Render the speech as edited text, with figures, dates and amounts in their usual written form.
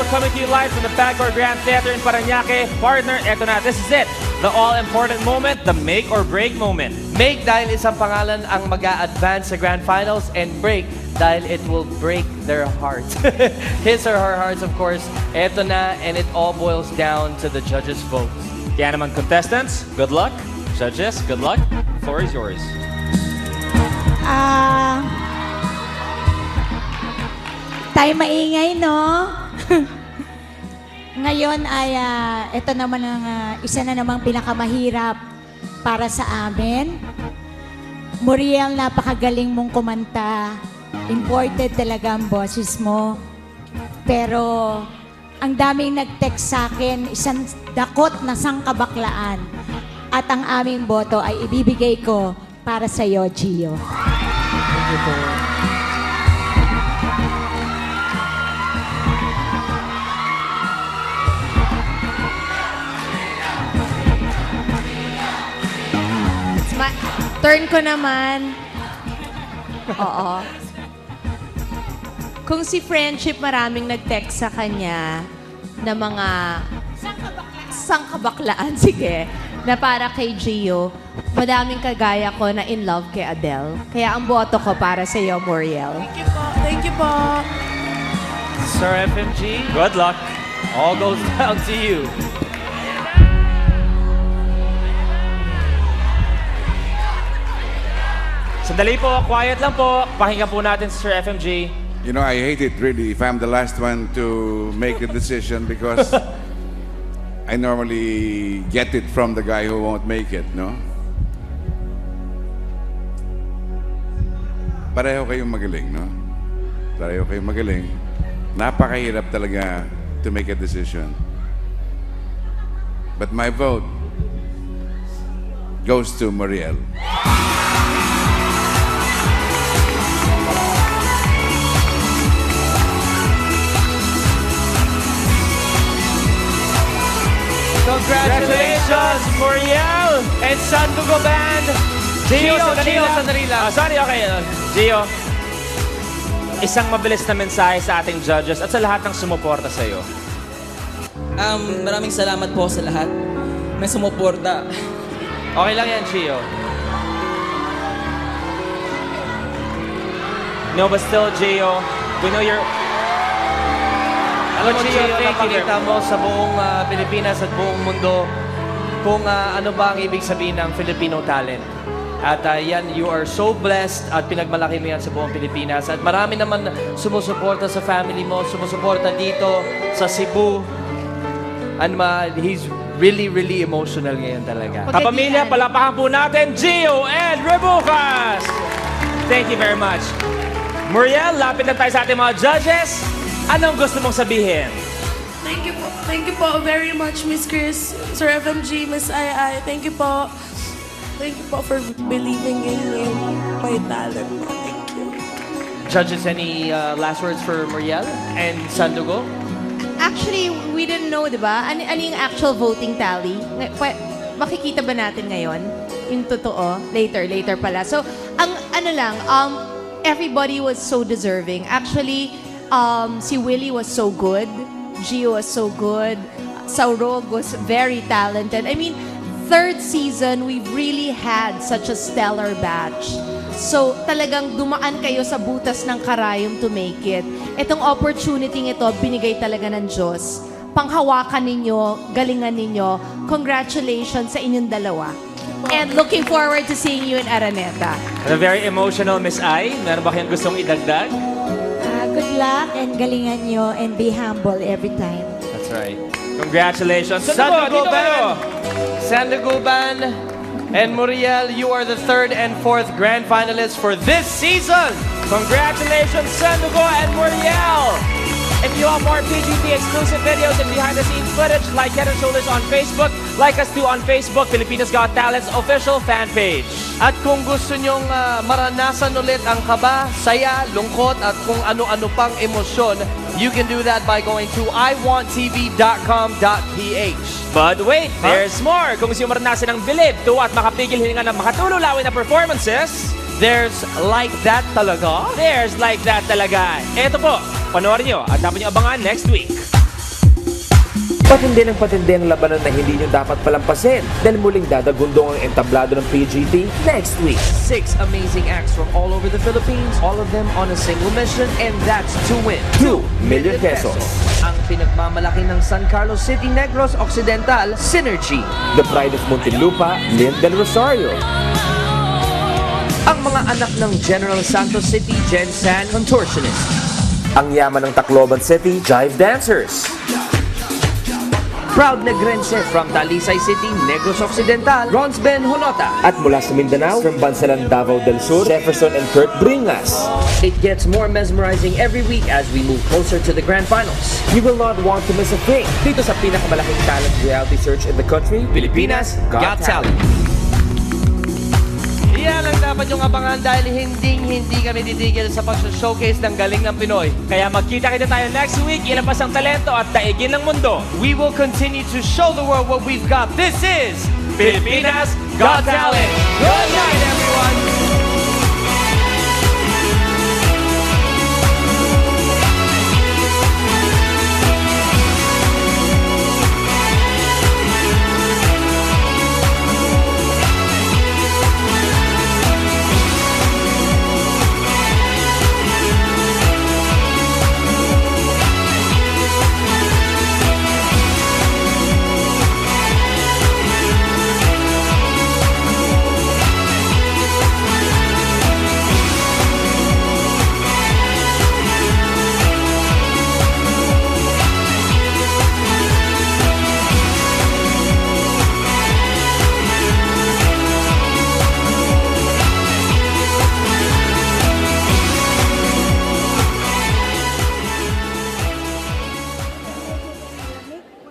coming to you live from the Bangkok Grand Theater in Parañaque. Partner, eto na, this is it. The all-important moment, the make or break moment. Make dahil isang pangalan ang mag-a-advance sa Grand Finals, and break dahil it will break their hearts. His or her hearts, of course. Eto na, and it all boils down to the judges' votes. Kaya naman, contestants, good luck. Judges, good luck. The floor is yours. Tayo maingay, no? Ngayon ay ito naman ang isa na namang pinakamahirap para sa amin. Muriel, napakagaling mong kumanta. Imported talaga ang boses mo. Pero ang daming nag-text sa akin, isang dakot na sangkabaklaan. At ang aming boto ay ibibigay ko para sa iyo, Gio. Thank you po. Turn ko naman. Oo. Kung si Friendship maraming nag-text sa kanya na mga sangkabaklaan, sige, na para kay Gio, madaming kagaya ko na in love kay Adele. Kaya ang boto ko para sa iyo, Muriel. Thank you po. Thank you po. Sir FMG, Good luck. all goes down to you. Sandali po, quiet lang po. Pakinggan po natin si Sir FMG. You know, I hate it really if I'm the last one to make the decision because I normally get it from the guy who won't make it, no? Pareho kayong magaling, no? Pareho kayong magaling. Napakahirap talaga to make a decision. But my vote goes to Muriel. Congratulations, Muriel! and Sandugo Band! Gio, sandali lang. Sorry, okay. Gio, isang mabilis na mensahe sa ating judges at sa lahat ng sumuporta sa iyo. Maraming salamat po sa lahat na sumuporta. Okay lang yan, Gio. No, but still, Gio, we know you're... Alam mo, Gio, thank you. napakita mo sa buong Pilipinas at buong mundo kung ano ba ang ibig sabihin ng Filipino talent. At yan, you are so blessed at pinagmalaki mo yan sa buong Pilipinas. At marami naman sumusuporta sa family mo, sumusuporta dito sa Cebu. And he's really, really emotional ngayon talaga. Kapamilya, palapakan po natin, Gio and Rebucas! Thank you very much. Muriel, lapit na tayo sa ating mga judges. Anong gusto mong sabihin? Thank you po. Thank you po very much, Miss Chris, Sir FMG, Miss Ai. Thank you po. Thank you po for believing in my talent. Thank you. Judges, any last words for Muriel and Sandugo? Actually, we didn't know, di ba? Ano yung actual voting tally? Makikita ba natin ngayon? Yung totoo? Later pala. So, ang ano lang, everybody was so deserving. Actually, si Willie was so good. Gio was so good. Saurog was very talented. I mean, third season, we've really had such a stellar batch. So, talagang dumaan kayo sa butas ng karayom to make it. Itong opportunity ito, binigay talaga ng Diyos. Panghawakan ninyo, galingan ninyo. Congratulations sa inyong dalawa. And looking forward to seeing you in Araneta. A very emotional Miss Ai. Meron ba kayong gustong idagdag? Good luck and galingan nyo and be humble every time. That's right. Congratulations. Sandugo Dito kayo. Band! Sandugo Band and Muriel, you are the third and fourth grand finalists for this season! Congratulations, Sandugo and Muriel! If you want more PGP exclusive videos and behind-the-scenes footage, like Head & Shoulders on Facebook, like us too on Facebook, Filipinas Got Talent's official fan page. At kung gusto nyong maranasan ulit ang kaba, saya, lungkot, at kung ano-ano pang emosyon, you can do that by going to iwanttv.com.ph. But wait, there's more! Kung gusto nyo maranasan ng bilib, tuwa at makapigil hininga ng makatululawin na performances, There's Like That Talaga. there's Like That talaga. Eto po, panoorin nyo at dapat nyo abangan next week. Patindi ng patindi ang labanan na hindi nyo dapat palampasin dahil muling dadagundong ang entablado ng PGT next week. 6 amazing acts from all over the Philippines, all of them on a single mission, and that's to win 2 million pesos. Ang pinagmamalaki ng San Carlos City, Negros Occidental, Synergy. The Pride of Muntinlupa, Lynn Del Rosario. Ang mga anak ng General Santos City, Gen San Contortionist. Ang yaman ng Tacloban City, Jive Dancers. Proud Negrense from Talisay City, Negros Occidental, Ronz Ben Honota. At mula sa Mindanao, from Bansalan, Davao del Sur, Jefferson and Kurt Bringas. It gets more mesmerizing every week as we move closer to the grand finals. You will not want to miss a thing dito sa pinakamalaking talent reality search in the country, Pilipinas Got Talent. Yan ang dapat yung abangan dahil hindi kami titigil sa pag-showcase ng galing ng Pinoy. Kaya magkita-kita tayo next week, ilabas ang talento at daigin ng mundo. We will continue to show the world what we've got. This is Pilipinas Got Talent! Good night!